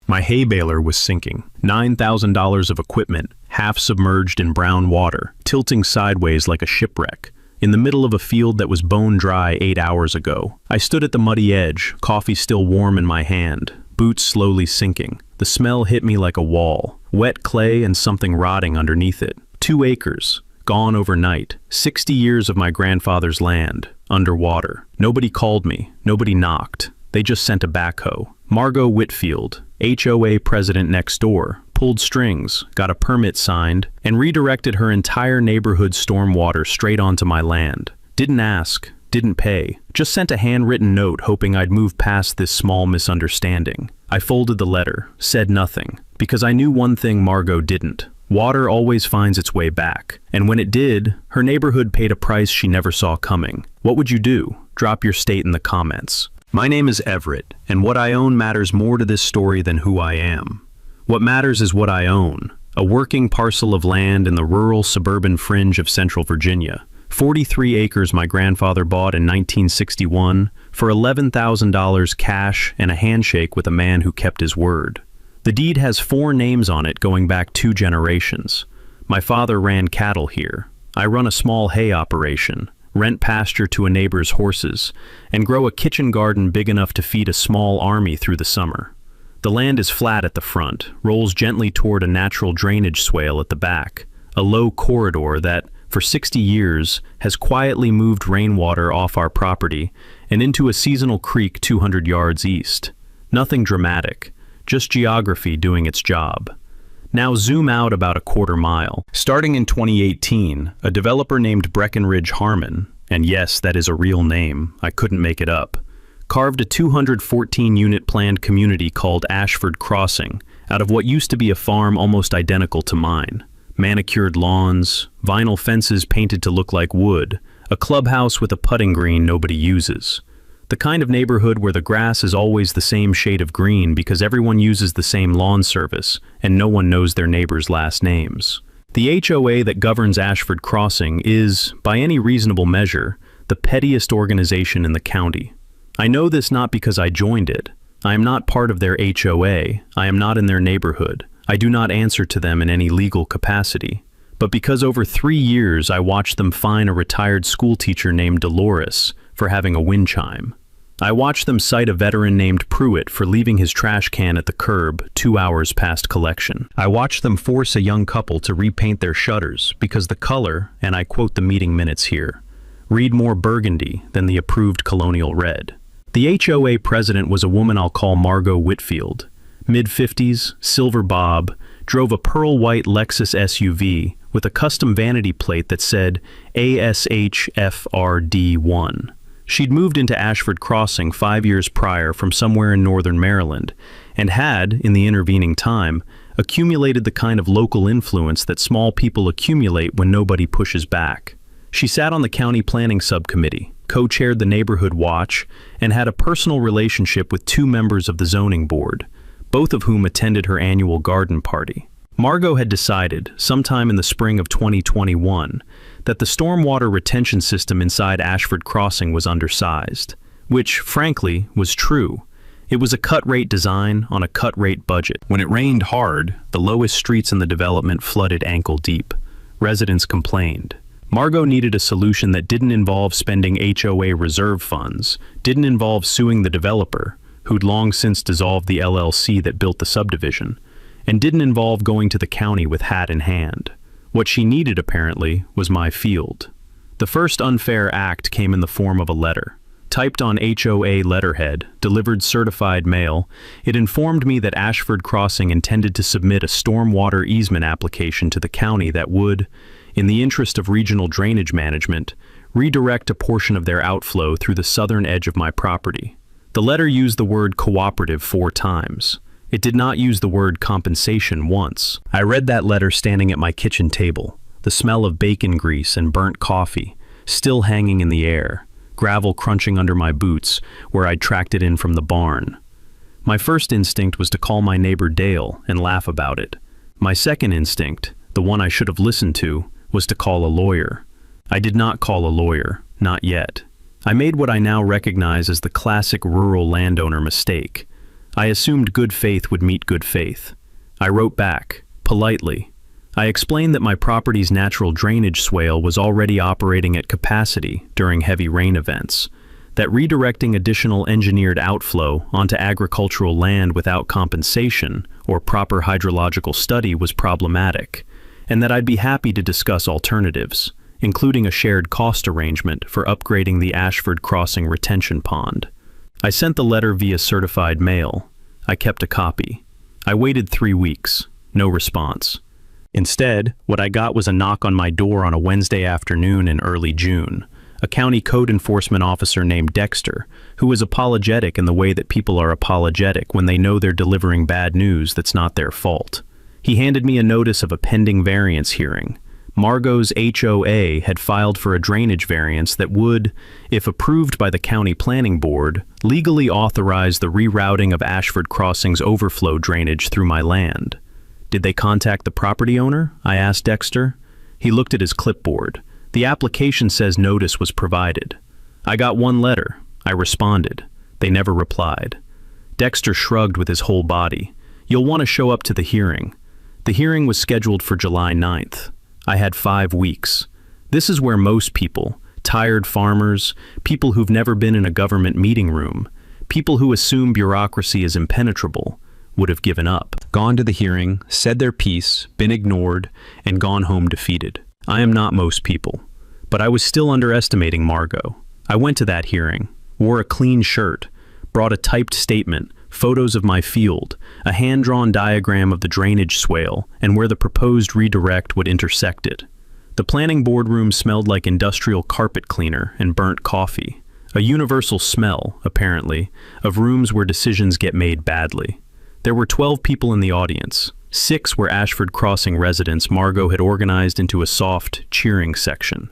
My hay baler was sinking. $9,000 of equipment, half submerged in brown water, tilting sideways like a shipwreck, in the middle of a field that was bone dry 8 hours ago. I stood at the muddy edge, coffee still warm in my hand, boots slowly sinking. The smell hit me like a wall, wet clay and something rotting underneath it. 2 acres, gone overnight. 60 years of my grandfather's land, underwater. Nobody called me, nobody knocked. They just sent a backhoe. Margot Whitfield, HOA president next door, pulled strings, got a permit signed, and redirected her entire neighborhood's stormwater straight onto my land. Didn't ask, didn't pay, just sent a handwritten note hoping I'd move past this small misunderstanding. I folded the letter, said nothing, because I knew one thing Margot didn't. Water always finds its way back, and when it did, her neighborhood paid a price she never saw coming. What would you do? Drop your state in the comments. My name is Everett, and what I own matters more to this story than who I am. What matters is what I own, a working parcel of land in the rural suburban fringe of Central Virginia. 43 acres my grandfather bought in 1961 for $11,000 cash and a handshake with a man who kept his word. The deed has 4 names on it going back 2 generations. My father ran cattle here. I run a small hay operation, rent pasture to a neighbor's horses, and grow a kitchen garden big enough to feed a small army through the summer. The land is flat at the front, rolls gently toward a natural drainage swale at the back, a low corridor that, for 60 years, has quietly moved rainwater off our property and into a seasonal creek 200 yards east. Nothing dramatic, just geography doing its job. Now zoom out about a quarter mile. Starting in 2018, a developer named Breckenridge Harmon, and yes, that is a real name, I couldn't make it up, carved a 214-unit planned community called Ashford Crossing out of what used to be a farm almost identical to mine. Manicured lawns, vinyl fences painted to look like wood, a clubhouse with a putting green nobody uses. The kind of neighborhood where the grass is always the same shade of green because everyone uses the same lawn service and no one knows their neighbors' last names. The HOA that governs Ashford Crossing is, by any reasonable measure, the pettiest organization in the county. I know this not because I joined it. I am not part of their HOA. I am not in their neighborhood. I do not answer to them in any legal capacity. But because over 3 years I watched them fine a retired schoolteacher named Dolores for having a wind chime. I watched them cite a veteran named Pruitt for leaving his trash can at the curb 2 hours past collection. I watched them force a young couple to repaint their shutters because the color, and I quote the meeting minutes here, read more burgundy than the approved colonial red. The HOA president was a woman I'll call Margot Whitfield. Mid-50s, silver bob, drove a pearl-white Lexus SUV with a custom vanity plate that said ASHFRD1. She'd moved into Ashford Crossing 5 years prior from somewhere in northern Maryland, and had, in the intervening time, accumulated the kind of local influence that small people accumulate when nobody pushes back. She sat on the county planning subcommittee, co-chaired the neighborhood watch, and had a personal relationship with 2 members of the zoning board, both of whom attended her annual garden party. Margot had decided, sometime in the spring of 2021, that the stormwater retention system inside Ashford Crossing was undersized, which, frankly, was true. It was a cut-rate design on a cut-rate budget. When it rained hard, the lowest streets in the development flooded ankle-deep. Residents complained. Margot needed a solution that didn't involve spending HOA reserve funds, didn't involve suing the developer, who'd long since dissolved the LLC that built the subdivision, and didn't involve going to the county with hat in hand. What she needed, apparently, was my field. The first unfair act came in the form of a letter. Typed on HOA letterhead, delivered certified mail, it informed me that Ashford Crossing intended to submit a stormwater easement application to the county that would, in the interest of regional drainage management, redirect a portion of their outflow through the southern edge of my property. The letter used the word cooperative 4 times. It did not use the word compensation once. I read that letter standing at my kitchen table, the smell of bacon grease and burnt coffee still hanging in the air, gravel crunching under my boots where I'd tracked it in from the barn. My first instinct was to call my neighbor Dale and laugh about it. My second instinct, the one I should have listened to, was to call a lawyer. I did not call a lawyer, not yet. I made what I now recognize as the classic rural landowner mistake. I assumed good faith would meet good faith. I wrote back, politely. I explained that my property's natural drainage swale was already operating at capacity during heavy rain events, that redirecting additional engineered outflow onto agricultural land without compensation or proper hydrological study was problematic, and that I'd be happy to discuss alternatives, including a shared cost arrangement for upgrading the Ashford Crossing retention pond. I sent the letter via certified mail. I kept a copy. I waited 3 weeks. No response. Instead, what I got was a knock on my door on a Wednesday afternoon in early June. A county code enforcement officer named Dexter, who was apologetic in the way that people are apologetic when they know they're delivering bad news that's not their fault. He handed me a notice of a pending variance hearing. Margot's HOA had filed for a drainage variance that would, if approved by the county planning board, legally authorize the rerouting of Ashford Crossing's overflow drainage through my land. Did they contact the property owner? I asked Dexter. He looked at his clipboard. The application says notice was provided. I got one letter. I responded. They never replied. Dexter shrugged with his whole body. You'll want to show up to the hearing. The hearing was scheduled for July 9th. I had 5 weeks. This is where most people, tired farmers, people who've never been in a government meeting room, people who assume bureaucracy is impenetrable, would have given up, gone to the hearing, said their piece, been ignored, and gone home defeated. I am not most people, but I was still underestimating Margot. I went to that hearing, wore a clean shirt, brought a typed statement, photos of my field, a hand-drawn diagram of the drainage swale and where the proposed redirect would intersect it. The planning boardroom smelled like industrial carpet cleaner and burnt coffee, a universal smell, apparently, of rooms where decisions get made badly. There were 12 people in the audience. 6 were Ashford Crossing residents Margot had organized into a soft, cheering section.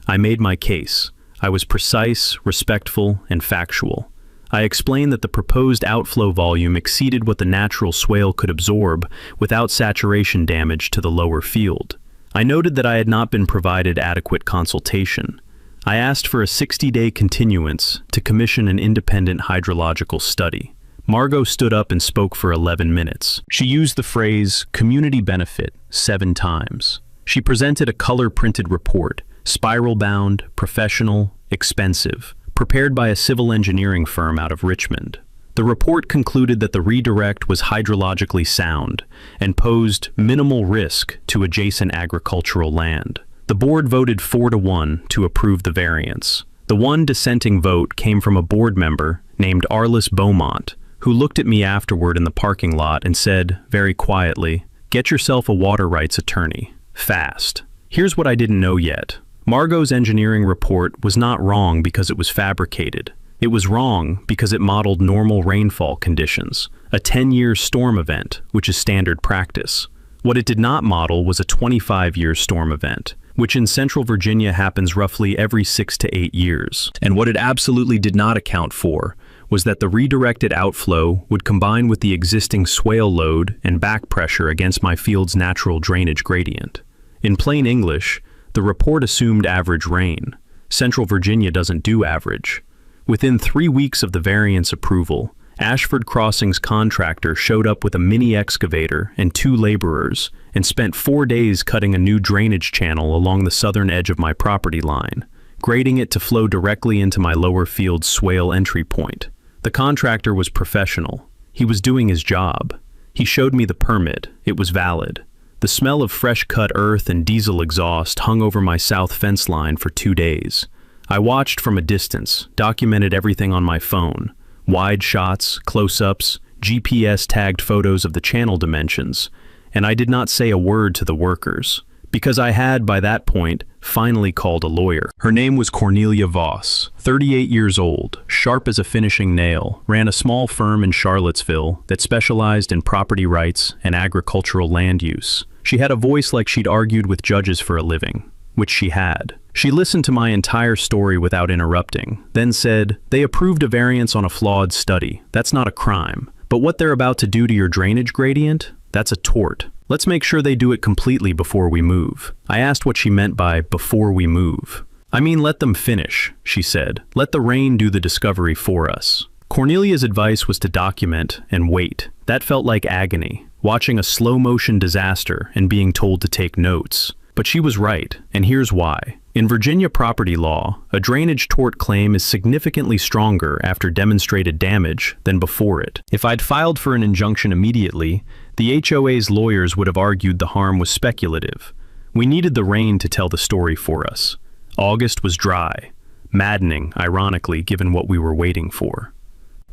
I made my case. I was precise, respectful, and factual. I explained that the proposed outflow volume exceeded what the natural swale could absorb without saturation damage to the lower field. I noted that I had not been provided adequate consultation. I asked for a 60-day continuance to commission an independent hydrological study. Margot stood up and spoke for 11 minutes. She used the phrase community benefit 7 times. She presented a color-printed report, spiral-bound, professional, expensive, prepared by a civil engineering firm out of Richmond. The report concluded that the redirect was hydrologically sound and posed minimal risk to adjacent agricultural land. The board voted 4-1 to approve the variance. The one dissenting vote came from a board member named Arliss Beaumont, who looked at me afterward in the parking lot and said, very quietly, "Get yourself a water rights attorney. Fast." Here's what I didn't know yet. Margot's engineering report was not wrong because it was fabricated. It was wrong because it modeled normal rainfall conditions, a 10-year storm event, which is standard practice. What it did not model was a 25-year storm event, which in Central Virginia happens roughly every 6 to 8 years. And what it absolutely did not account for was that the redirected outflow would combine with the existing swale load and back pressure against my field's natural drainage gradient. In plain English, the report assumed average rain. Central Virginia doesn't do average. Within 3 weeks of the variance approval, Ashford Crossing's contractor showed up with a mini excavator and 2 laborers and spent 4 days cutting a new drainage channel along the southern edge of my property line, grading it to flow directly into my lower field's swale entry point. The contractor was professional. He was doing his job. He showed me the permit. It was valid. The smell of fresh-cut earth and diesel exhaust hung over my south fence line for 2 days. I watched from a distance, documented everything on my phone. Wide shots, close-ups, GPS-tagged photos of the channel dimensions, and I did not say a word to the workers, because I had, by that point, finally called a lawyer. Her name was Cornelia Voss, 38 years old, sharp as a finishing nail, ran a small firm in Charlottesville that specialized in property rights and agricultural land use. She had a voice like she'd argued with judges for a living, which she had. She listened to my entire story without interrupting, then said, "They approved a variance on a flawed study. That's not a crime. But what they're about to do to your drainage gradient? That's a tort. Let's make sure they do it completely before we move." I asked what she meant by "before we move." "I mean, let them finish," she said. "Let the rain do the discovery for us." Cornelia's advice was to document and wait. That felt like agony, watching a slow-motion disaster and being told to take notes. But she was right, and here's why. In Virginia property law, a drainage tort claim is significantly stronger after demonstrated damage than before it. If I'd filed for an injunction immediately, the HOA's lawyers would have argued the harm was speculative. We needed the rain to tell the story for us. August was dry, maddening, ironically, given what we were waiting for.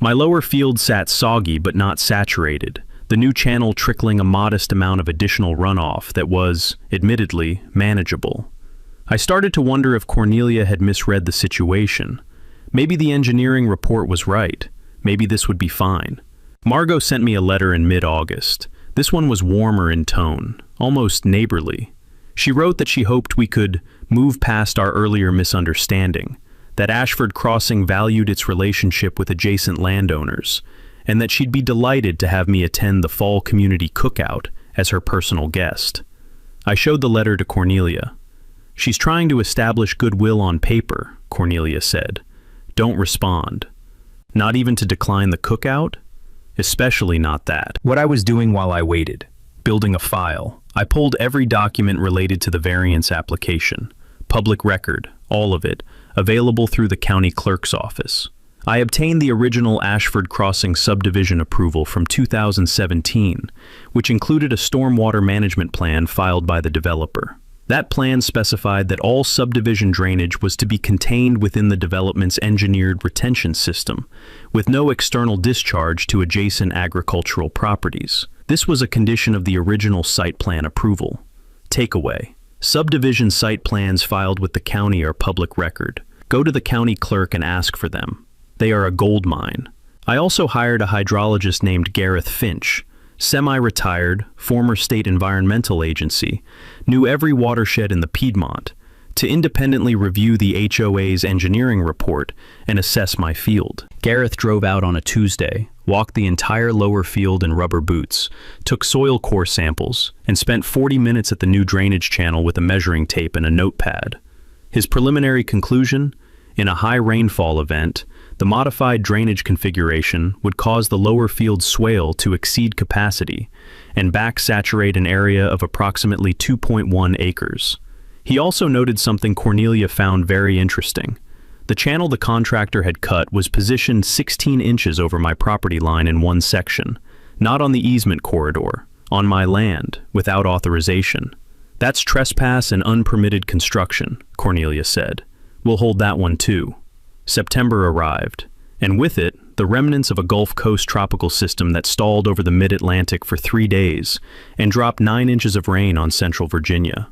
My lower field sat soggy but not saturated, the new channel trickling a modest amount of additional runoff that was, admittedly, manageable. I started to wonder if Cornelia had misread the situation. Maybe the engineering report was right. Maybe this would be fine. Margot sent me a letter in mid-August. This one was warmer in tone, almost neighborly. She wrote that she hoped we could move past our earlier misunderstanding, that Ashford Crossing valued its relationship with adjacent landowners, and that she'd be delighted to have me attend the fall community cookout as her personal guest. I showed the letter to Cornelia. "She's trying to establish goodwill on paper," Cornelia said. "Don't respond. Not even to decline the cookout? Especially not that." What I was doing while I waited, building a file. I pulled every document related to the variance application. Public record, all of it, available through the county clerk's office. I obtained the original Ashford Crossing subdivision approval from 2017, which included a stormwater management plan filed by the developer. That plan specified that all subdivision drainage was to be contained within the development's engineered retention system, with no external discharge to adjacent agricultural properties. This was a condition of the original site plan approval. Takeaway: subdivision site plans filed with the county are public record. Go to the county clerk and ask for them. They are a gold mine. I also hired a hydrologist named Gareth Finch, semi-retired, former state environmental agency, knew every watershed in the Piedmont, to independently review the HOA's engineering report and assess my field. Gareth drove out on a Tuesday, walked the entire lower field in rubber boots, took soil core samples, and spent 40 minutes at the new drainage channel with a measuring tape and a notepad. His preliminary conclusion? In a high rainfall event, the modified drainage configuration would cause the lower field swale to exceed capacity and back-saturate an area of approximately 2.1 acres. He also noted something Cornelia found very interesting. The channel the contractor had cut was positioned 16 inches over my property line in one section, not on the easement corridor, on my land, without authorization. "That's trespass and unpermitted construction," Cornelia said. "We'll hold that one too." September arrived, and with it, the remnants of a Gulf Coast tropical system that stalled over the mid-Atlantic for 3 days and dropped 9 inches of rain on central Virginia.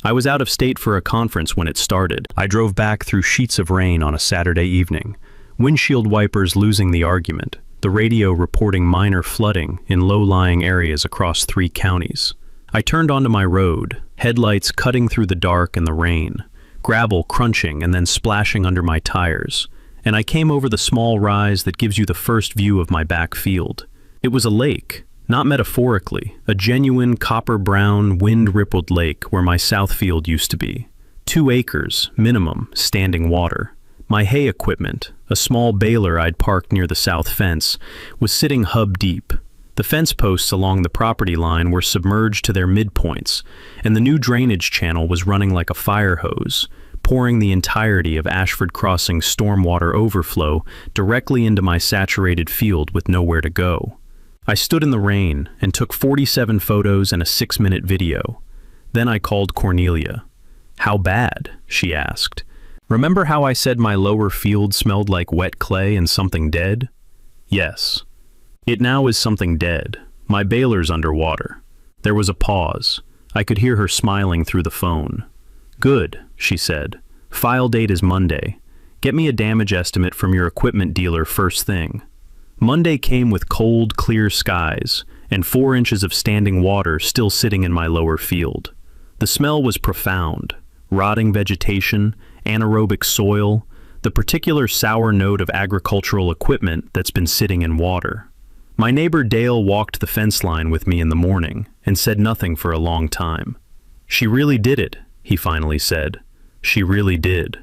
I was out of state for a conference when it started. I drove back through sheets of rain on a Saturday evening, windshield wipers losing the argument, the radio reporting minor flooding in low-lying areas across 3 counties. I turned onto my road, headlights cutting through the dark and the rain, gravel crunching and then splashing under my tires, and I came over the small rise that gives you the first view of my back field. It was a lake, not metaphorically, a genuine copper-brown, wind-rippled lake where my south field used to be. 2 acres, minimum, standing water. My hay equipment, a small baler I'd parked near the south fence, was sitting hub-deep. The fence posts along the property line were submerged to their midpoints, and the new drainage channel was running like a fire hose, pouring the entirety of Ashford Crossing's stormwater overflow directly into my saturated field with nowhere to go. I stood in the rain and took 47 photos and a 6-minute video. Then I called Cornelia. "How bad?" she asked. "Remember how I said my lower field smelled like wet clay and something dead?" "Yes. It now is something dead. My baler's underwater." There was a pause. I could hear her smiling through the phone. "Good," she said. "File date is Monday. Get me a damage estimate from your equipment dealer first thing." Monday came with cold, clear skies and 4 inches of standing water still sitting in my lower field. The smell was profound. Rotting vegetation, anaerobic soil, the particular sour note of agricultural equipment that's been sitting in water. My neighbor Dale walked the fence line with me in the morning and said nothing for a long time. "She really did it," he finally said. "She really did."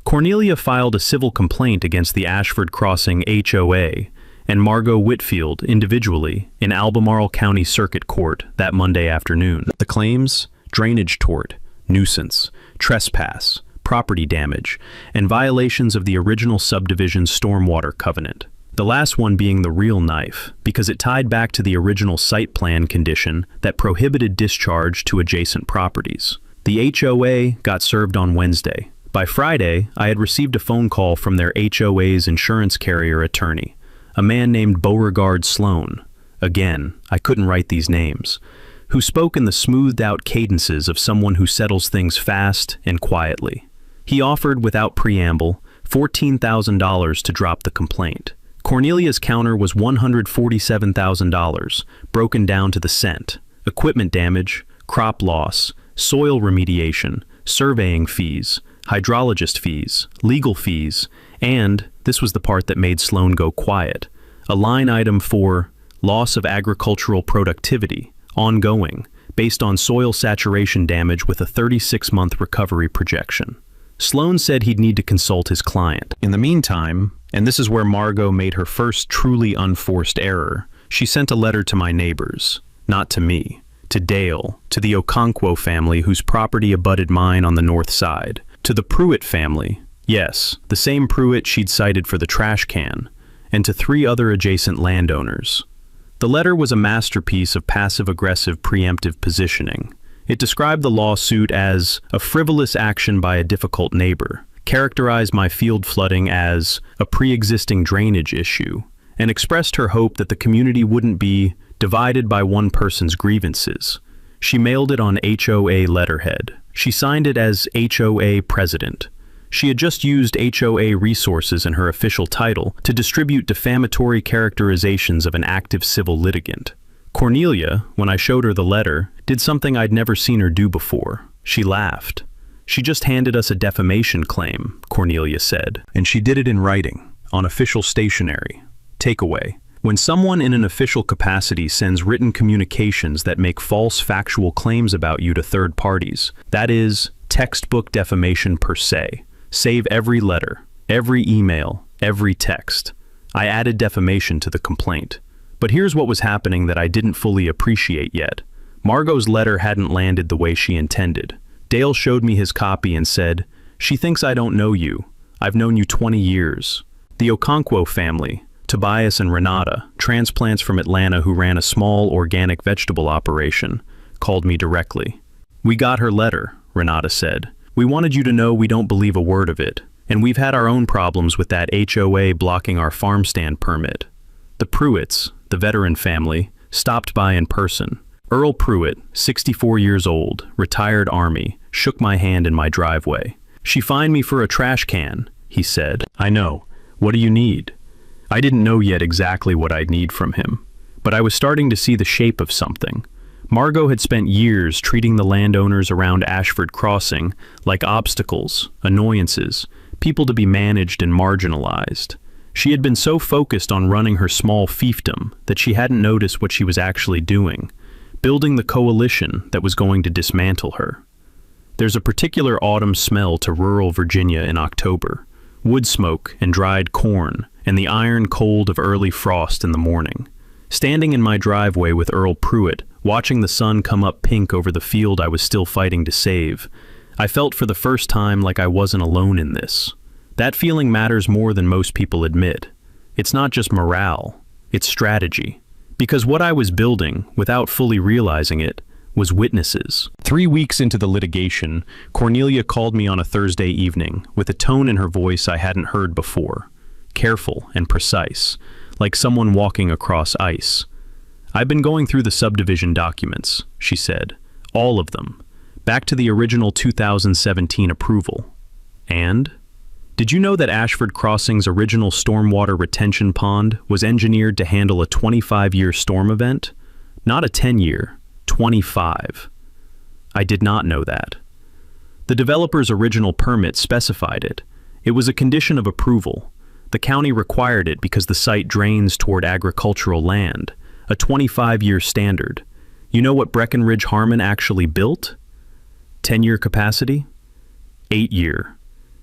Cornelia filed a civil complaint against the Ashford Crossing HOA and Margot Whitfield individually in Albemarle County Circuit Court that Monday afternoon. The claims: drainage tort, nuisance, trespass, property damage, and violations of the original subdivision's stormwater covenant. The last one being the real knife, because it tied back to the original site plan condition that prohibited discharge to adjacent properties. The HOA got served on Wednesday. By Friday, I had received a phone call from their HOA's insurance carrier attorney, a man named Beauregard Sloan. Again, I couldn't write these names, who spoke in the smoothed-out cadences of someone who settles things fast and quietly. He offered, without preamble, $14,000 to drop the complaint. Cornelia's counter was $147,000, broken down to the cent: equipment damage, crop loss, soil remediation, surveying fees, hydrologist fees, legal fees, and, this was the part that made Sloan go quiet, a line item for loss of agricultural productivity, ongoing, based on soil saturation damage with a 36-month recovery projection. Sloan said he'd need to consult his client. In the meantime, and this is where Margot made her first truly unforced error, she sent a letter to my neighbors, not to me, to Dale, to the Okonkwo family whose property abutted mine on the north side, to the Pruitt family, yes, the same Pruitt she'd cited for the trash can, and to 3 other adjacent landowners. The letter was a masterpiece of passive-aggressive preemptive positioning. It described the lawsuit as a frivolous action by a difficult neighbor, characterized my field flooding as a pre-existing drainage issue, and expressed her hope that the community wouldn't be divided by one person's grievances. She mailed it on HOA letterhead. She signed it as HOA president. She had just used HOA resources in her official title to distribute defamatory characterizations of an active civil litigant. Cornelia, when I showed her the letter, did something I'd never seen her do before. She laughed. "She just handed us a defamation claim," Cornelia said. "And she did it in writing, on official stationery. Takeaway: when someone in an official capacity sends written communications that make false factual claims about you to third parties, that is textbook defamation per se. Save every letter, every email, every text. I added defamation to the complaint. But here's what was happening that I didn't fully appreciate yet. Margot's letter hadn't landed the way she intended. Dale showed me his copy and said, "She thinks I don't know you. I've known you 20 years. The Okonkwo family, Tobias and Renata, transplants from Atlanta who ran a small organic vegetable operation, called me directly. We got her letter," Renata said. "We wanted you to know we don't believe a word of it, and we've had our own problems with that HOA blocking our farm stand permit." The Pruitts, the veteran family, stopped by in person. Earl Pruitt, 64 years old, retired Army, shook my hand in my driveway. "She fined me for a trash can," he said. "I know. What do you need?" I didn't know yet exactly what I'd need from him, but I was starting to see the shape of something. Margot had spent years treating the landowners around Ashford Crossing like obstacles, annoyances, people to be managed and marginalized. She had been so focused on running her small fiefdom that she hadn't noticed what she was actually doing, building the coalition that was going to dismantle her. There's a particular autumn smell to rural Virginia in October: wood smoke and dried corn, and the iron cold of early frost in the morning. Standing in my driveway with Earl Pruitt, watching the sun come up pink over the field I was still fighting to save, I felt for the first time like I wasn't alone in this. That feeling matters more than most people admit. It's not just morale, it's strategy. Because what I was building, without fully realizing it, was witnesses. 3 weeks into the litigation, Cornelia called me on a Thursday evening with a tone in her voice I hadn't heard before. Careful and precise, like someone walking across ice. "I've been going through the subdivision documents," she said. "All of them. Back to the original 2017 approval. And? Did you know that Ashford Crossing's original stormwater retention pond was engineered to handle a 25-year storm event? Not a 10-year, 25. I did not know that. The developer's original permit specified it. It was a condition of approval. The county required it because the site drains toward agricultural land, a 25-year standard. You know what Breckenridge Harmon actually built? 10-year capacity? 8-year.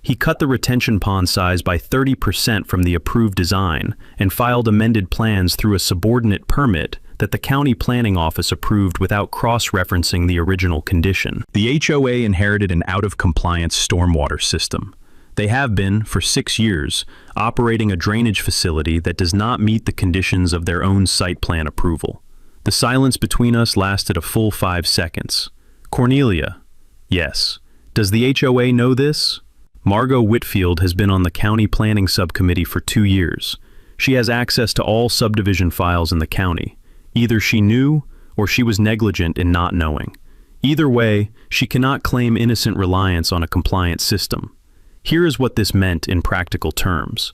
He cut the retention pond size by 30% from the approved design and filed amended plans through a subordinate permit that the county planning office approved without cross-referencing the original condition. The HOA inherited an out-of-compliance stormwater system. They have been, for 6 years, operating a drainage facility that does not meet the conditions of their own site plan approval. The silence between us lasted a full 5 seconds. Cornelia. Yes. Does the HOA know this? Margot Whitfield has been on the county planning subcommittee for 2 years. She has access to all subdivision files in the county. Either she knew or she was negligent in not knowing. Either way, she cannot claim innocent reliance on a compliant system. Here is what this meant in practical terms.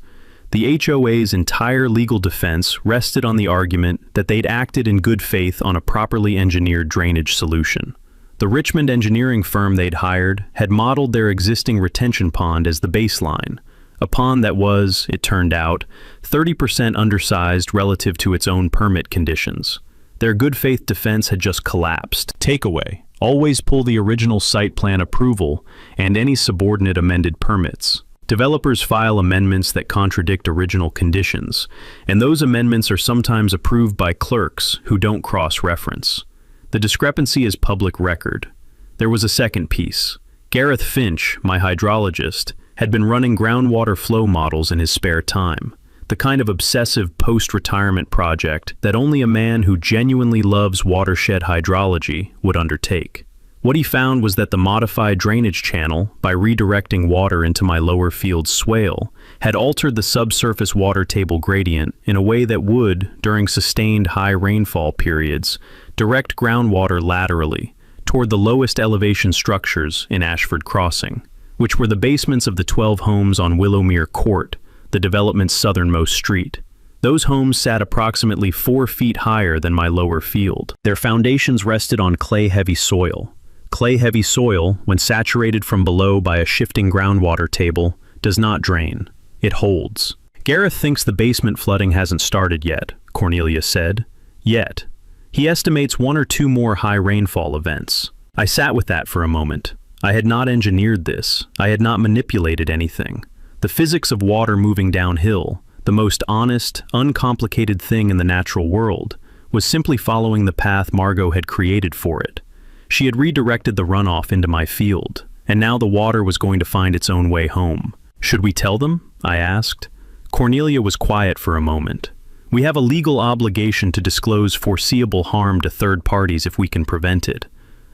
The HOA's entire legal defense rested on the argument that they'd acted in good faith on a properly engineered drainage solution. The Richmond engineering firm they'd hired had modeled their existing retention pond as the baseline, a pond that was, it turned out, 30% undersized relative to its own permit conditions. Their good faith defense had just collapsed. Takeaway: always pull the original site plan approval and any subordinate amended permits. Developers file amendments that contradict original conditions, and those amendments are sometimes approved by clerks who don't cross-reference. The discrepancy is public record. There was a second piece. Gareth Finch, my hydrologist, had been running groundwater flow models in his spare time, the kind of obsessive post-retirement project that only a man who genuinely loves watershed hydrology would undertake. What he found was that the modified drainage channel, by redirecting water into my lower field swale, had altered the subsurface water table gradient in a way that would, during sustained high rainfall periods, direct groundwater laterally toward the lowest elevation structures in Ashford Crossing, which were the basements of the 12 homes on Willowmere Court, the development's southernmost street. Those homes sat approximately 4 feet higher than my lower field. Their foundations rested on clay-heavy soil. Clay-heavy soil, when saturated from below by a shifting groundwater table, does not drain. It holds. Gareth thinks the basement flooding hasn't started yet, Cornelia said. Yet. He estimates 1 or 2 more high rainfall events. I sat with that for a moment. I had not engineered this. I had not manipulated anything. The physics of water moving downhill, the most honest, uncomplicated thing in the natural world, was simply following the path Margot had created for it. She had redirected the runoff into my field, and now the water was going to find its own way home. Should we tell them? I asked. Cornelia was quiet for a moment. We have a legal obligation to disclose foreseeable harm to third parties if we can prevent it.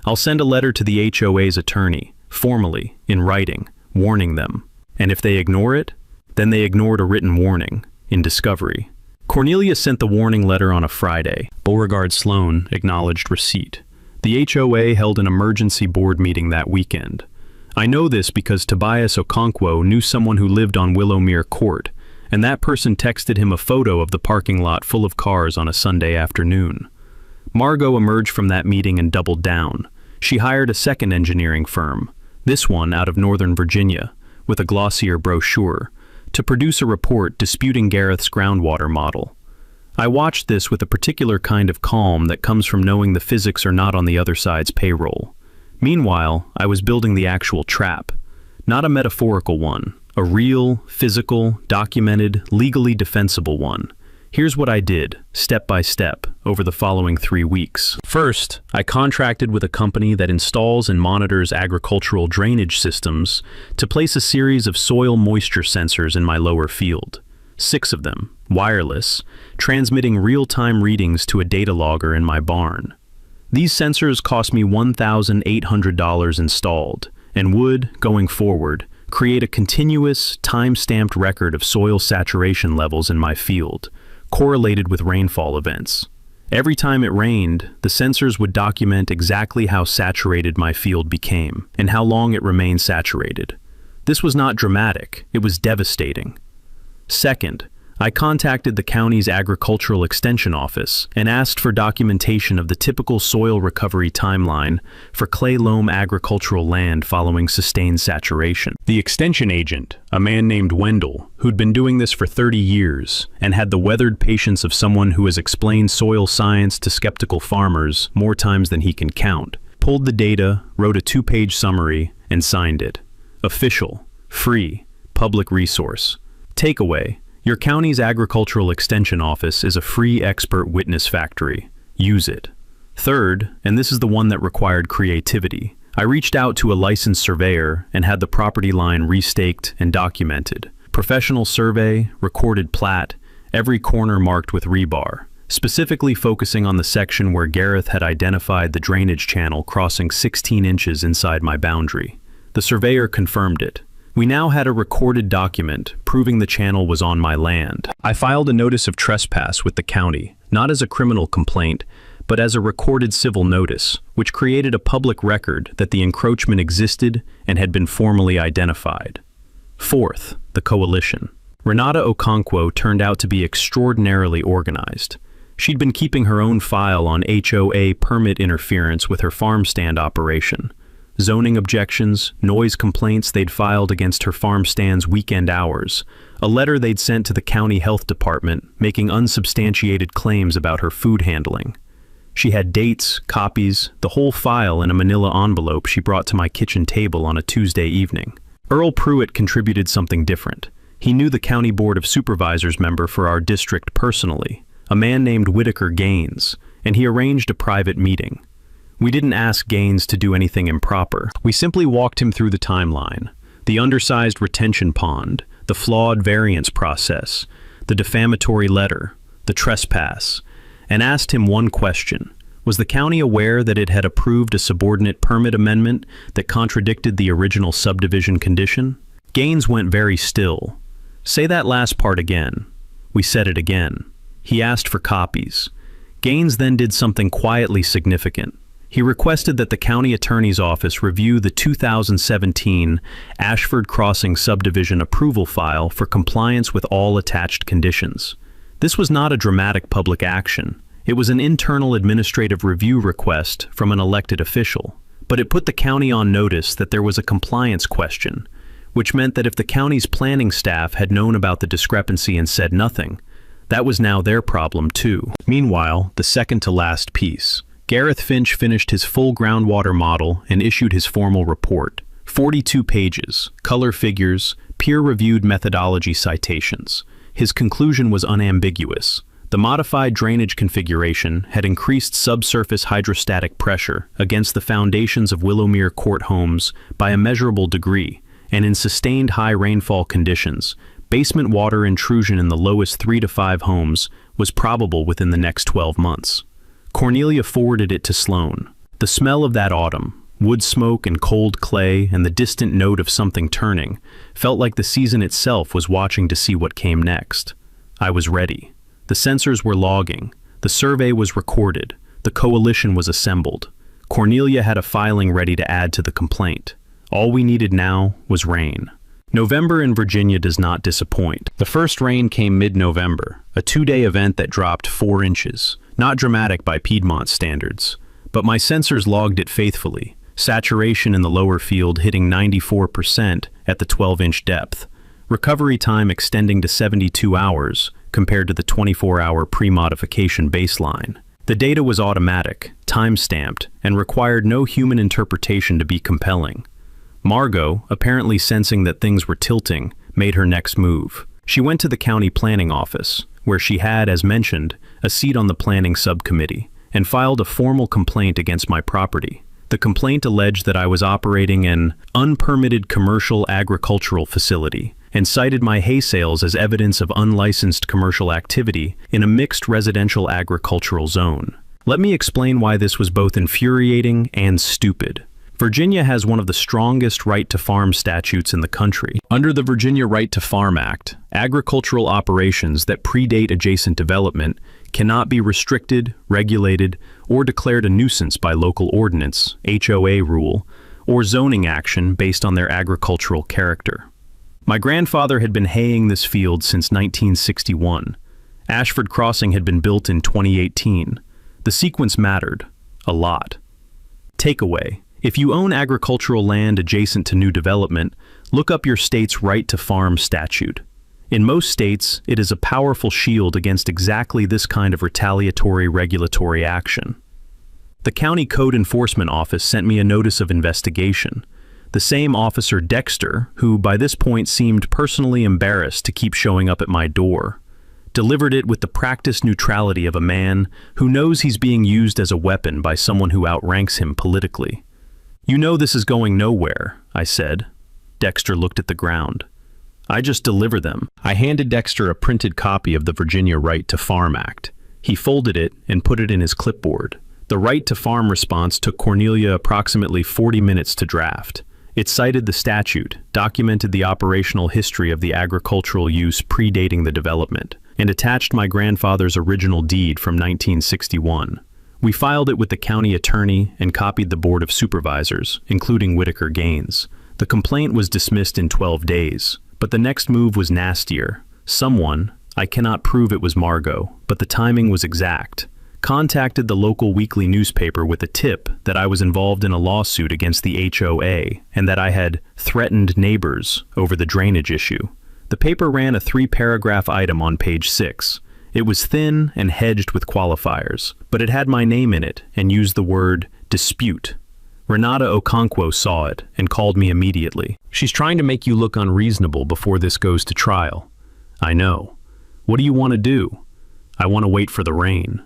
I'll send a letter to the HOA's attorney, formally, in writing, warning them. And if they ignore it, then they ignored a written warning, in discovery. Cornelia sent the warning letter on a Friday. Beauregard Sloan acknowledged receipt. The HOA held an emergency board meeting that weekend. I know this because Tobias Okonkwo knew someone who lived on Willowmere Court, and that person texted him a photo of the parking lot full of cars on a Sunday afternoon. Margot emerged from that meeting and doubled down. She hired a second engineering firm, this one out of Northern Virginia, with a glossier brochure, to produce a report disputing Gareth's groundwater model. I watched this with a particular kind of calm that comes from knowing the physics are not on the other side's payroll. Meanwhile, I was building the actual trap, not a metaphorical one, a real, physical, documented, legally defensible one. Here's what I did, step by step, over the following 3 weeks. First, I contracted with a company that installs and monitors agricultural drainage systems to place a series of soil moisture sensors in my lower field. 6 of them, wireless, transmitting real-time readings to a data logger in my barn. These sensors cost me $1,800 installed, and would, going forward, create a continuous, time-stamped record of soil saturation levels in my field, correlated with rainfall events. Every time it rained, the sensors would document exactly how saturated my field became, and how long it remained saturated. This was not dramatic, it was devastating. Second, I contacted the county's agricultural extension office and asked for documentation of the typical soil recovery timeline for clay loam agricultural land following sustained saturation. The extension agent, a man named Wendell, who'd been doing this for 30 years and had the weathered patience of someone who has explained soil science to skeptical farmers more times than he can count, pulled the data, wrote a 2-page summary, and signed it. Official. Free, public resource. Takeaway: your county's agricultural extension office is a free expert witness factory. Use it. Third, and this is the one that required creativity, I reached out to a licensed surveyor and had the property line restaked and documented. Professional survey, recorded plat, every corner marked with rebar, specifically focusing on the section where Gareth had identified the drainage channel crossing 16 inches inside my boundary. The surveyor confirmed it. We now had a recorded document proving the channel was on my land. I filed a notice of trespass with the county, not as a criminal complaint, but as a recorded civil notice, which created a public record that the encroachment existed and had been formally identified. Fourth, the coalition. Renata Okonkwo turned out to be extraordinarily organized. She'd been keeping her own file on HOA permit interference with her farm stand operation. Zoning objections, noise complaints they'd filed against her farm stand's weekend hours, a letter they'd sent to the county health department making unsubstantiated claims about her food handling. She had dates, copies, the whole file in a manila envelope she brought to my kitchen table on a Tuesday evening. Earl Pruitt contributed something different. He knew the County Board of Supervisors member for our district personally, a man named Whitaker Gaines, and he arranged a private meeting. We didn't ask Gaines to do anything improper. We simply walked him through the timeline, the undersized retention pond, the flawed variance process, the defamatory letter, the trespass, and asked him one question. Was the county aware that it had approved a subordinate permit amendment that contradicted the original subdivision condition? Gaines went very still. Say that last part again. We said it again. He asked for copies. Gaines then did something quietly significant. He requested that the county attorney's office review the 2017 Ashford Crossing subdivision approval file for compliance with all attached conditions. This was not a dramatic public action. It was an internal administrative review request from an elected official, but it put the county on notice that there was a compliance question, which meant that if the county's planning staff had known about the discrepancy and said nothing, that was now their problem too. Meanwhile, the second to last piece. Gareth Finch finished his full groundwater model and issued his formal report. 42 pages, color figures, peer-reviewed methodology citations. His conclusion was unambiguous. The modified drainage configuration had increased subsurface hydrostatic pressure against the foundations of Willowmere Court homes by a measurable degree, and in sustained high rainfall conditions, basement water intrusion in the lowest 3 to 5 homes was probable within the next 12 months. Cornelia forwarded it to Sloan. The smell of that autumn, wood smoke and cold clay and the distant note of something turning, felt like the season itself was watching to see what came next. I was ready. The sensors were logging. The survey was recorded. The coalition was assembled. Cornelia had a filing ready to add to the complaint. All we needed now was rain. November in Virginia does not disappoint. The first rain came mid-November, a 2-day event that dropped 4 inches. Not dramatic by Piedmont standards, but my sensors logged it faithfully. Saturation in the lower field hitting 94% at the 12-inch depth. Recovery time extending to 72 hours compared to the 24-hour pre-modification baseline. The data was automatic, time-stamped, and required no human interpretation to be compelling. Margot, apparently sensing that things were tilting, made her next move. She went to the county planning office, where she had, as mentioned, a seat on the planning subcommittee, and filed a formal complaint against my property. The complaint alleged that I was operating an unpermitted commercial agricultural facility and cited my hay sales as evidence of unlicensed commercial activity in a mixed residential agricultural zone. Let me explain why this was both infuriating and stupid. Virginia has one of the strongest right-to-farm statutes in the country. Under the Virginia Right to Farm Act, agricultural operations that predate adjacent development cannot be restricted, regulated, or declared a nuisance by local ordinance, HOA rule, or zoning action based on their agricultural character. My grandfather had been haying this field since 1961. Ashford Crossing had been built in 2018. The sequence mattered a lot. Takeaway: if you own agricultural land adjacent to new development, look up your state's right to farm statute. In most states, it is a powerful shield against exactly this kind of retaliatory regulatory action. The County Code Enforcement Office sent me a notice of investigation. The The same Officer Dexter, who by this point seemed personally embarrassed to keep showing up at my door, delivered it with the practiced neutrality of a man who knows he's being used as a weapon by someone who outranks him politically. "You know this is going nowhere," I said. Dexter looked at the ground. "I just deliver them." I handed Dexter a printed copy of the Virginia Right to Farm Act. He folded it and put it in his clipboard. The Right to Farm response took Cornelia approximately 40 minutes to draft. It cited the statute, documented the operational history of the agricultural use predating the development, and attached my grandfather's original deed from 1961. We filed it with the county attorney and copied the Board of Supervisors, including Whitaker Gaines. The complaint was dismissed in 12 days, but the next move was nastier. Someone, I cannot prove it was Margot, but the timing was exact, contacted the local weekly newspaper with a tip that I was involved in a lawsuit against the HOA and that I had threatened neighbors over the drainage issue. The paper ran a 3-paragraph item on page 6. It was thin and hedged with qualifiers, but it had my name in it and used the word dispute. Renata Okonkwo saw it and called me immediately. "She's trying to make you look unreasonable before this goes to trial." "I know. What do you want to do?" "I want to wait for the rain."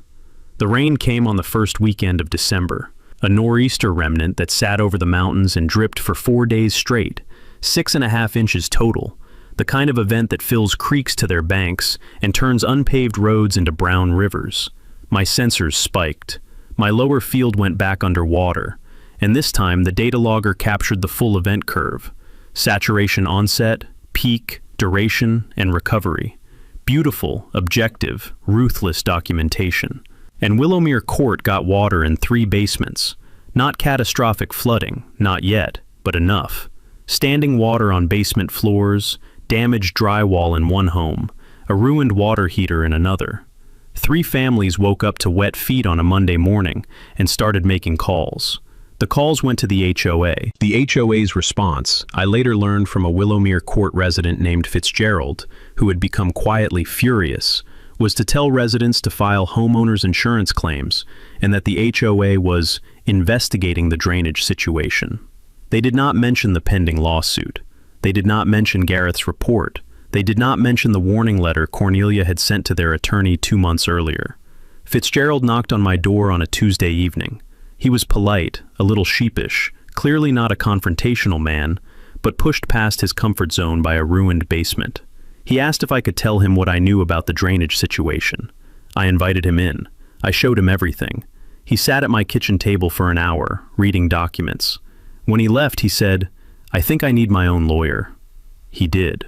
The rain came on the first weekend of December, a nor'easter remnant that sat over the mountains and dripped for 4 days straight, 6.5 inches total, the kind of event that fills creeks to their banks and turns unpaved roads into brown rivers. My sensors spiked. My lower field went back underwater, and this time the data logger captured the full event curve: saturation onset, peak, duration, and recovery. Beautiful, objective, ruthless documentation. And Willowmere Court got water in 3 basements. Not catastrophic flooding, not yet, but enough. Standing water on basement floors, damaged drywall in one home, a ruined water heater in another. 3 families woke up to wet feet on a Monday morning and started making calls. The calls went to the HOA. The HOA's response, I later learned from a Willowmere Court resident named Fitzgerald, who had become quietly furious, was to tell residents to file homeowners insurance claims and that the HOA was investigating the drainage situation. They did not mention the pending lawsuit. They did not mention Gareth's report. They did not mention the warning letter Cornelia had sent to their attorney 2 months earlier. Fitzgerald knocked on my door on a Tuesday evening. He was polite, a little sheepish, clearly not a confrontational man, but pushed past his comfort zone by a ruined basement. He asked if I could tell him what I knew about the drainage situation. I invited him in. I showed him everything. He sat at my kitchen table for an hour, reading documents. When he left, he said, "I think I need my own lawyer." He did.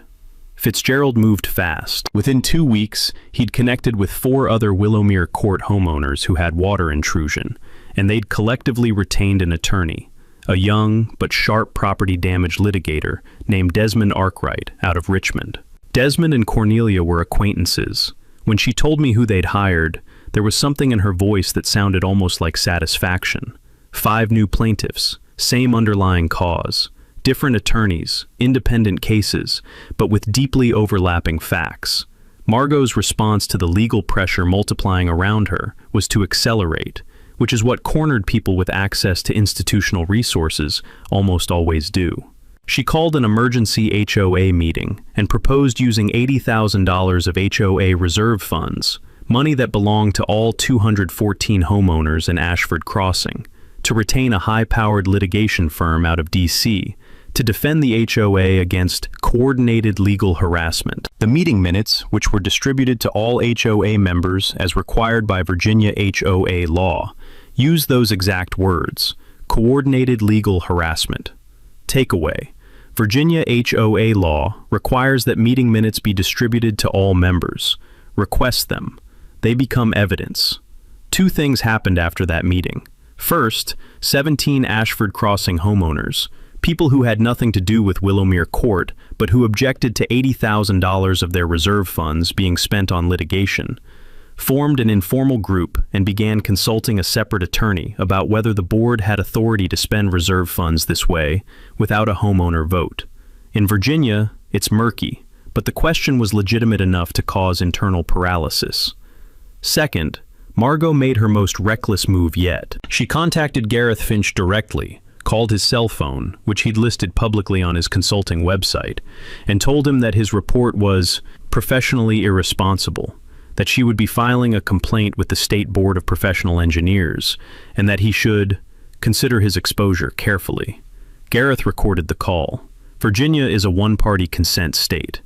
Fitzgerald moved fast. Within 2 weeks, he'd connected with 4 other Willowmere Court homeowners who had water intrusion, and they'd collectively retained an attorney, a young but sharp property damage litigator named Desmond Arkwright out of Richmond. Desmond and Cornelia were acquaintances. When she told me who they'd hired, there was something in her voice that sounded almost like satisfaction. 5 new plaintiffs, same underlying cause, different attorneys, independent cases, but with deeply overlapping facts. Margot's response to the legal pressure multiplying around her was to accelerate, which is what cornered people with access to institutional resources almost always do. She called an emergency HOA meeting and proposed using $80,000 of HOA reserve funds, money that belonged to all 214 homeowners in Ashford Crossing, to retain a high-powered litigation firm out of D.C. to defend the HOA against coordinated legal harassment. The meeting minutes, which were distributed to all HOA members as required by Virginia HOA law, use those exact words: coordinated legal harassment. Takeaway: Virginia HOA law requires that meeting minutes be distributed to all members. Request them. They become evidence. 2 things happened after that meeting. First, 17 Ashford Crossing homeowners, people who had nothing to do with Willowmere Court, but who objected to $80,000 of their reserve funds being spent on litigation, formed an informal group and began consulting a separate attorney about whether the board had authority to spend reserve funds this way without a homeowner vote. In Virginia, it's murky, but the question was legitimate enough to cause internal paralysis. Second, Margot made her most reckless move yet. She contacted Gareth Finch directly, called his cell phone, which he'd listed publicly on his consulting website, and told him that his report was professionally irresponsible, that she would be filing a complaint with the State Board of Professional Engineers, and that he should consider his exposure carefully. Gareth recorded the call. Virginia is a one-party consent state.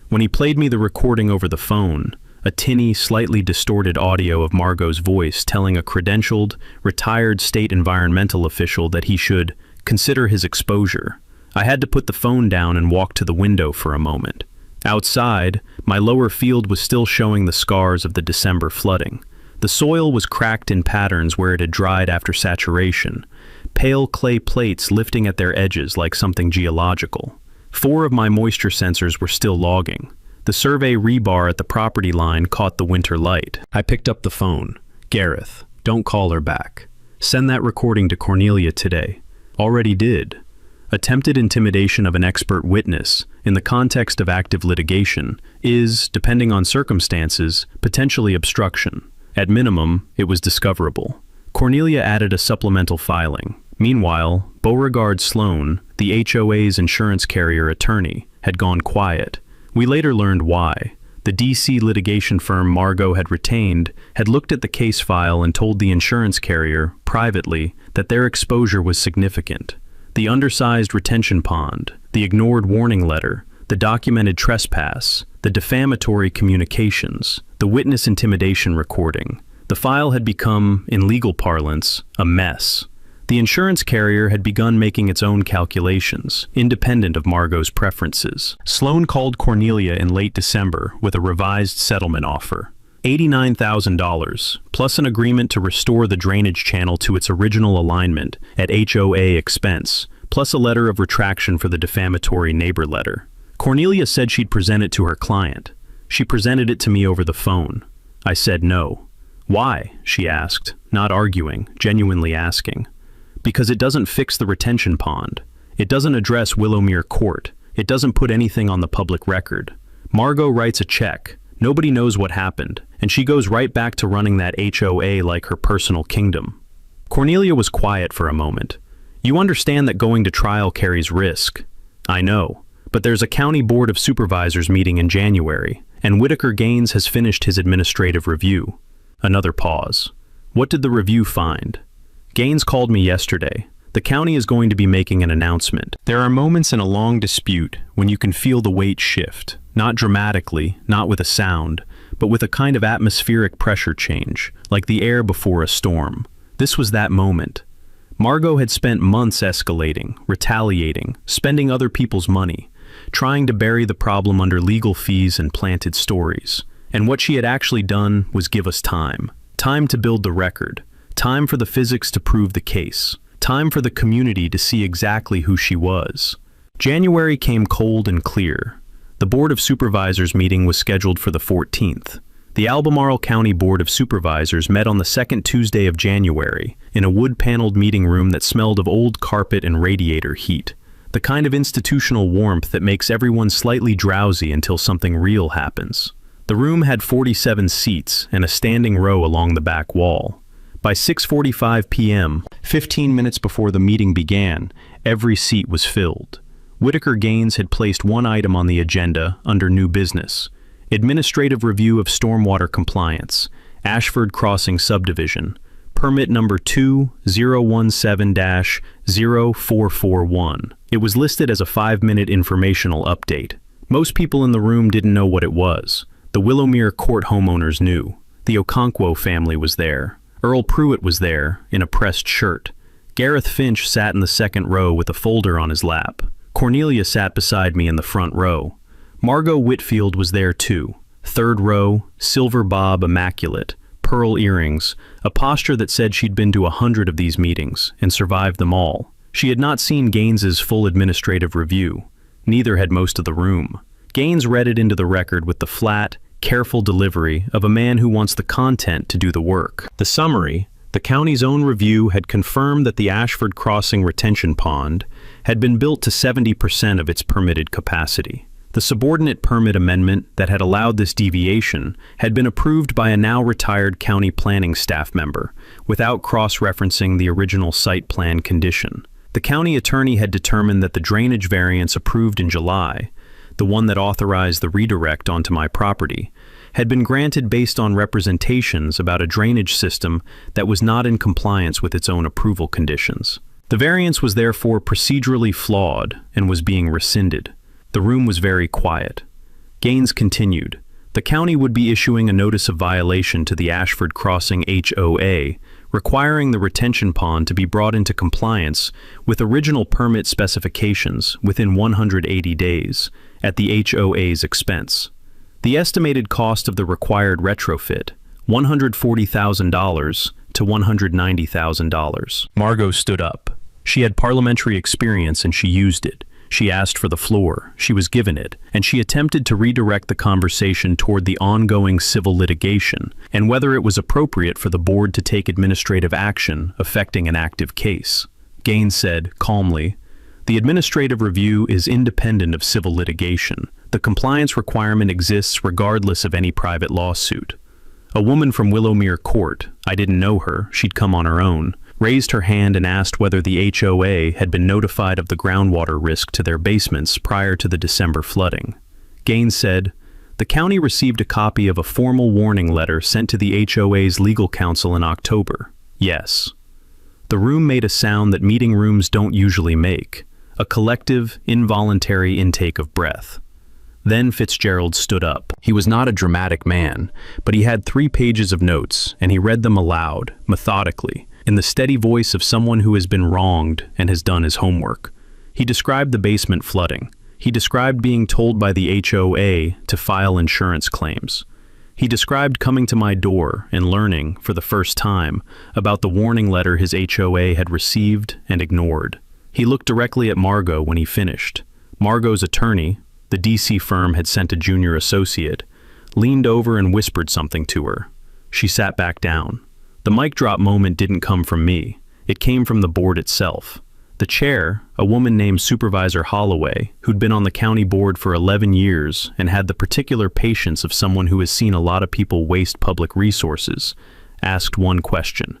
When he played me the recording over the phone, a tinny, slightly distorted audio of Margot's voice telling a credentialed, retired state environmental official that he should consider his exposure, I had to put the phone down and walk to the window for a moment. Outside, my lower field was still showing the scars of the December flooding. The soil was cracked in patterns where it had dried after saturation, pale clay plates lifting at their edges like something geological. 4 of my moisture sensors were still logging. The survey rebar at the property line caught the winter light. I picked up the phone. Gareth, don't call her back. Send that recording to Cornelia today. Already did. Attempted intimidation of an expert witness, in the context of active litigation, is, depending on circumstances, potentially obstruction. At minimum, it was discoverable. Cornelia added a supplemental filing. Meanwhile, Beauregard Sloan, the HOA's insurance carrier attorney, had gone quiet. We later learned why. The D.C. litigation firm Margot had retained had looked at the case file and told the insurance carrier, privately, that their exposure was significant. The undersized retention pond, the ignored warning letter, the documented trespass, the defamatory communications, the witness intimidation recording. The file had become, in legal parlance, a mess. The insurance carrier had begun making its own calculations, independent of Margot's preferences. Sloan called Cornelia in late December with a revised settlement offer. $89,000, plus an agreement to restore the drainage channel to its original alignment at HOA expense, plus a letter of retraction for the defamatory neighbor letter. Cornelia said she'd present it to her client. She presented it to me over the phone. I said no. Why? She asked, not arguing, genuinely asking. Because it doesn't fix the retention pond. It doesn't address Willowmere Court. It doesn't put anything on the public record. Margot writes a check. Nobody knows what happened, and she goes right back to running that HOA like her personal kingdom. Cornelia was quiet for a moment. You understand that going to trial carries risk. I know, but there's a county board of supervisors meeting in January, and Whitaker Gaines has finished his administrative review. Another pause. What did the review find? Gaines called me yesterday. The county is going to be making an announcement. There are moments in a long dispute when you can feel the weight shift, not dramatically, not with a sound, but with a kind of atmospheric pressure change, like the air before a storm. This was that moment. Margot had spent months escalating, retaliating, spending other people's money, trying to bury the problem under legal fees and planted stories. And what she had actually done was give us time. Time to build the record. Time for the physics to prove the case. Time for the community to see exactly who she was. January came cold and clear. The Board of Supervisors meeting was scheduled for the 14th. The Albemarle County Board of Supervisors met on the second Tuesday of January in a wood-paneled meeting room that smelled of old carpet and radiator heat, the kind of institutional warmth that makes everyone slightly drowsy until something real happens. The room had 47 seats and a standing row along the back wall. By 6:45 p.m., 15 minutes before the meeting began, every seat was filled. Whitaker Gaines had placed one item on the agenda under new business: administrative review of stormwater compliance, Ashford Crossing subdivision, permit number 2017-0441. It was listed as a 5-minute informational update. Most people in the room didn't know what it was. The Willowmere Court homeowners knew. The Okonkwo family was there. Earl Pruitt was there, in a pressed shirt. Gareth Finch sat in the second row with a folder on his lap. Cornelia sat beside me in the front row. Margot Whitfield was there too. Third row, silver bob immaculate, pearl earrings, a posture that said she'd been to 100 of these meetings and survived them all. She had not seen Gaines's full administrative review. Neither had most of the room. Gaines read it into the record with the flat, careful delivery of a man who wants the content to do the work. The summary: the county's own review had confirmed that the Ashford Crossing retention pond had been built to 70% of its permitted capacity. The subordinate permit amendment that had allowed this deviation had been approved by a now retired county planning staff member, without cross-referencing the original site plan condition. The county attorney had determined that the drainage variance approved in July, the one that authorized the redirect onto my property, had been granted based on representations about a drainage system that was not in compliance with its own approval conditions. The variance was therefore procedurally flawed and was being rescinded. The room was very quiet. Gaines continued. The county would be issuing a notice of violation to the Ashford Crossing HOA, requiring the retention pond to be brought into compliance with original permit specifications within 180 days, at the HOA's expense. The estimated cost of the required retrofit, $140,000 to $190,000. Margot stood up. She had parliamentary experience and she used it. She asked for the floor, she was given it, and she attempted to redirect the conversation toward the ongoing civil litigation and whether it was appropriate for the board to take administrative action affecting an active case. Gaines said, calmly, "The administrative review is independent of civil litigation. The compliance requirement exists regardless of any private lawsuit." A woman from Willowmere Court, I didn't know her, she'd come on her own, raised her hand and asked whether the HOA had been notified of the groundwater risk to their basements prior to the December flooding. Gaines said, "The county received a copy of a formal warning letter sent to the HOA's legal counsel in October. Yes." The room made a sound that meeting rooms don't usually make, a collective, involuntary intake of breath. Then Fitzgerald stood up. He was not a dramatic man, but he had 3 pages of notes, and he read them aloud, methodically, in the steady voice of someone who has been wronged and has done his homework. He described the basement flooding. He described being told by the HOA to file insurance claims. He described coming to my door and learning, for the first time, about the warning letter his HOA had received and ignored. He looked directly at Margot when he finished. Margot's attorney, the DC firm had sent a junior associate, leaned over and whispered something to her. She sat back down. The mic drop moment didn't come from me. It came from the board itself. The chair, a woman named Supervisor Holloway, who'd been on the county board for 11 years and had the particular patience of someone who has seen a lot of people waste public resources, asked one question.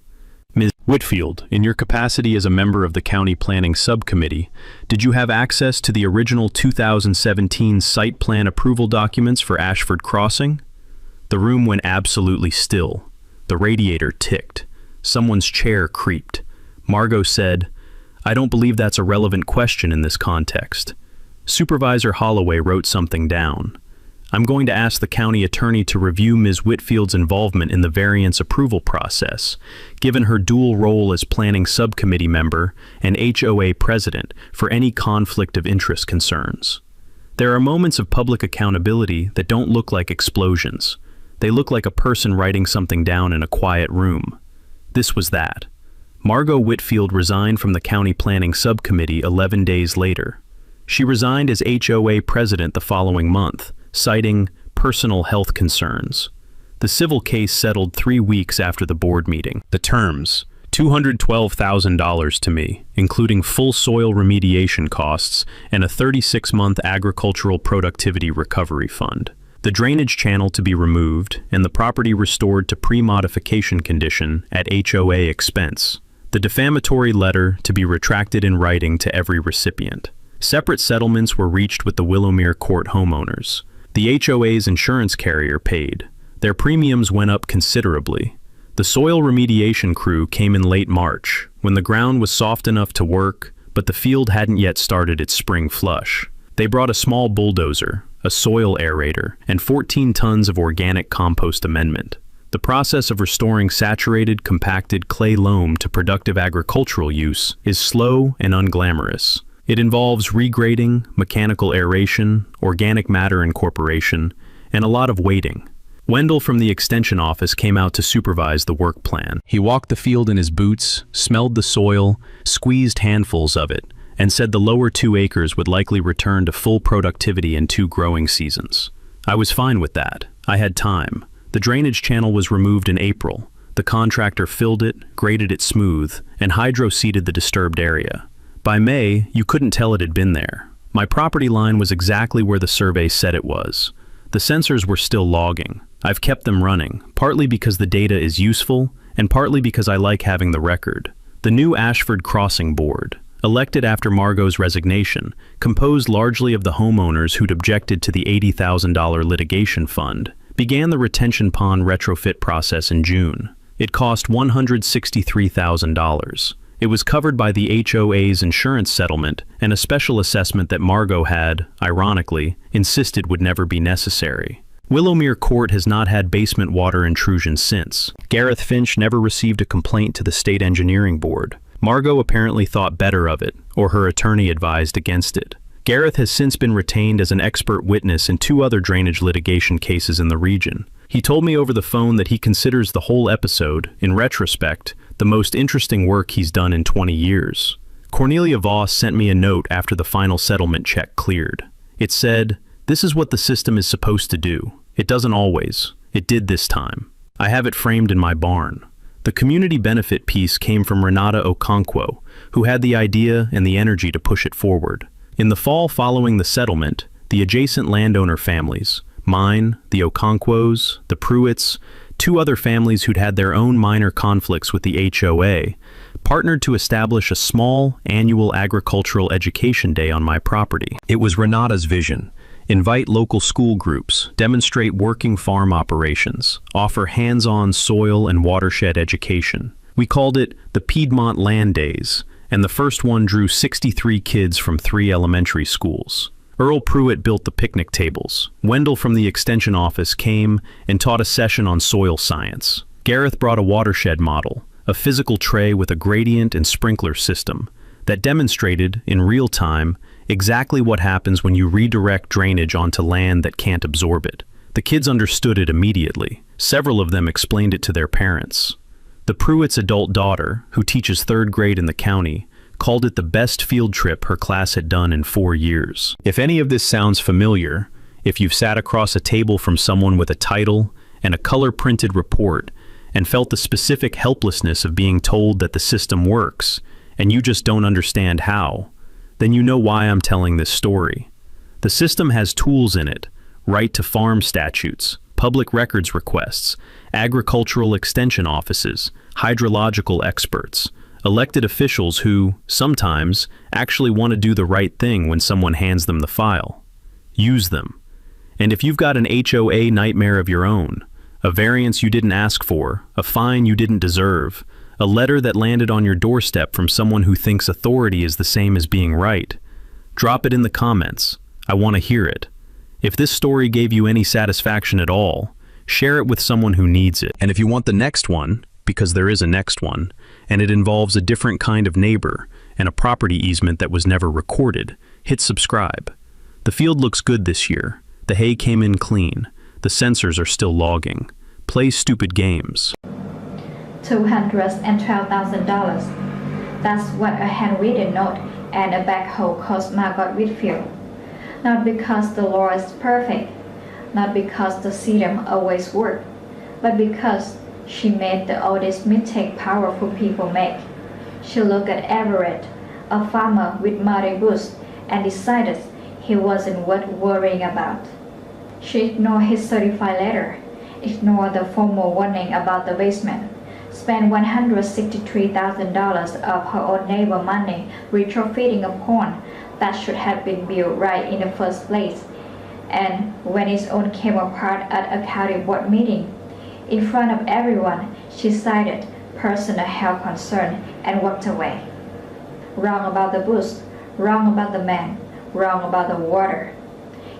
"Ms. Whitfield, in your capacity as a member of the County Planning Subcommittee, did you have access to the original 2017 site plan approval documents for Ashford Crossing?" The room went absolutely still. The radiator ticked. Someone's chair creaked. Margot said, "I don't believe that's a relevant question in this context." Supervisor Holloway wrote something down. "I'm going to ask the county attorney to review Ms. Whitfield's involvement in the variance approval process, given her dual role as planning subcommittee member and HOA president, for any conflict of interest concerns." There are moments of public accountability that don't look like explosions. They look like a person writing something down in a quiet room. This was that. Margot Whitfield resigned from the County Planning Subcommittee 11 days later. She resigned as HOA president the following month, citing personal health concerns. The civil case settled 3 weeks after the board meeting. The terms, $212,000 to me, including full soil remediation costs and a 36-month agricultural productivity recovery fund. The drainage channel to be removed and the property restored to pre-modification condition at HOA expense. The defamatory letter to be retracted in writing to every recipient. Separate settlements were reached with the Willowmere Court homeowners. The HOA's insurance carrier paid. Their premiums went up considerably. The soil remediation crew came in late March, when the ground was soft enough to work, but the field hadn't yet started its spring flush. They brought a small bulldozer, a soil aerator, and 14 tons of organic compost amendment. The process of restoring saturated, compacted clay loam to productive agricultural use is slow and unglamorous. It involves regrading, mechanical aeration, organic matter incorporation, and a lot of waiting. Wendell from the extension office came out to supervise the work plan. He walked the field in his boots, smelled the soil, squeezed handfuls of it, and said the lower 2 acres would likely return to full productivity in 2 growing seasons. I was fine with that. I had time. The drainage channel was removed in April. The contractor filled it, graded it smooth, and hydro-seeded the disturbed area. By May, you couldn't tell it had been there. My property line was exactly where the survey said it was. The sensors were still logging. I've kept them running, partly because the data is useful, and partly because I like having the record. The new Ashford Crossing board, elected after Margot's resignation, composed largely of the homeowners who'd objected to the $80,000 litigation fund, began the retention pond retrofit process in June. It cost $163,000. It was covered by the HOA's insurance settlement and a special assessment that Margot had, ironically, insisted would never be necessary. Willowmere Court has not had basement water intrusion since. Gareth Finch never received a complaint to the State Engineering Board. Margot apparently thought better of it, or her attorney advised against it. Gareth has since been retained as an expert witness in 2 other drainage litigation cases in the region. He told me over the phone that he considers the whole episode, in retrospect, the most interesting work he's done in 20 years. Cornelia Voss sent me a note after the final settlement check cleared. It said, "This is what the system is supposed to do. It doesn't always. It did this time." I have it framed in my barn. The community benefit piece came from Renata Okonkwo, who had the idea and the energy to push it forward. In the fall following the settlement, the adjacent landowner families, mine, the Okonkwos, the Pruitts, 2 other families who'd had their own minor conflicts with the HOA, partnered to establish a small, annual agricultural education day on my property. It was Renata's vision. Invite local school groups, demonstrate working farm operations, offer hands-on soil and watershed education. We called it the Piedmont Land Days, and the first one drew 63 kids from 3 elementary schools. Earl Pruitt built the picnic tables. Wendell from the extension office came and taught a session on soil science. Gareth brought a watershed model, a physical tray with a gradient and sprinkler system that demonstrated, in real time, exactly what happens when you redirect drainage onto land that can't absorb it. The kids understood it immediately. Several of them explained it to their parents. The Pruitt's adult daughter, who teaches 3rd grade in the county, called it the best field trip her class had done in 4 years. If any of this sounds familiar, if you've sat across a table from someone with a title and a color-printed report and felt the specific helplessness of being told that the system works and you just don't understand how, then you know why I'm telling this story. The system has tools in it: right to farm statutes, public records requests, agricultural extension offices, hydrological experts, elected officials who, sometimes, actually want to do the right thing when someone hands them the file. Use them. And if you've got an HOA nightmare of your own, a variance you didn't ask for, a fine you didn't deserve, a letter that landed on your doorstep from someone who thinks authority is the same as being right, drop it in the comments. I want to hear it. If this story gave you any satisfaction at all, share it with someone who needs it. And if you want the next one, because there is a next one, and it involves a different kind of neighbor and a property easement that was never recorded, hit subscribe. The field looks good this year. The hay came in clean. The sensors are still logging. Play stupid games. $212,000. That's what a handwritten note and a backhoe cost Margot Whitfield. Not because the law is perfect, not because the system always worked, but because she made the oldest mistake powerful people make. She looked at Everett, a farmer with muddy boots, and decided he wasn't worth worrying about. She ignored his certified letter, ignored the formal warning about the basement, spent $163,000 of her own neighbor money retrofitting a pond that should have been built right in the first place, and when its own came apart at a county board meeting, in front of everyone, she cited personal health concern and walked away. Wrong about the boost, wrong about the man, wrong about the water.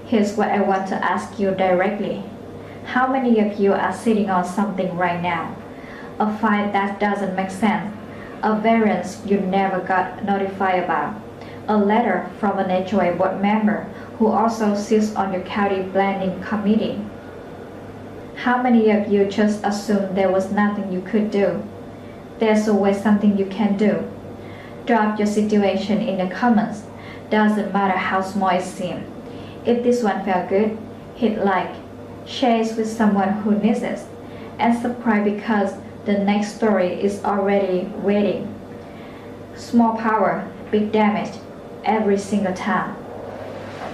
Here's what I want to ask you directly. How many of you are sitting on something right now? A file that doesn't make sense, a variance you never got notified about, a letter from an HOA board member who also sits on your county planning committee. How many of you just assumed there was nothing you could do? There's always something you can do. Drop your situation in the comments. Doesn't matter how small it seems. If this one felt good, hit like, share it with someone who needs it, and subscribe because the next story is already waiting. Small power, big damage, every single time.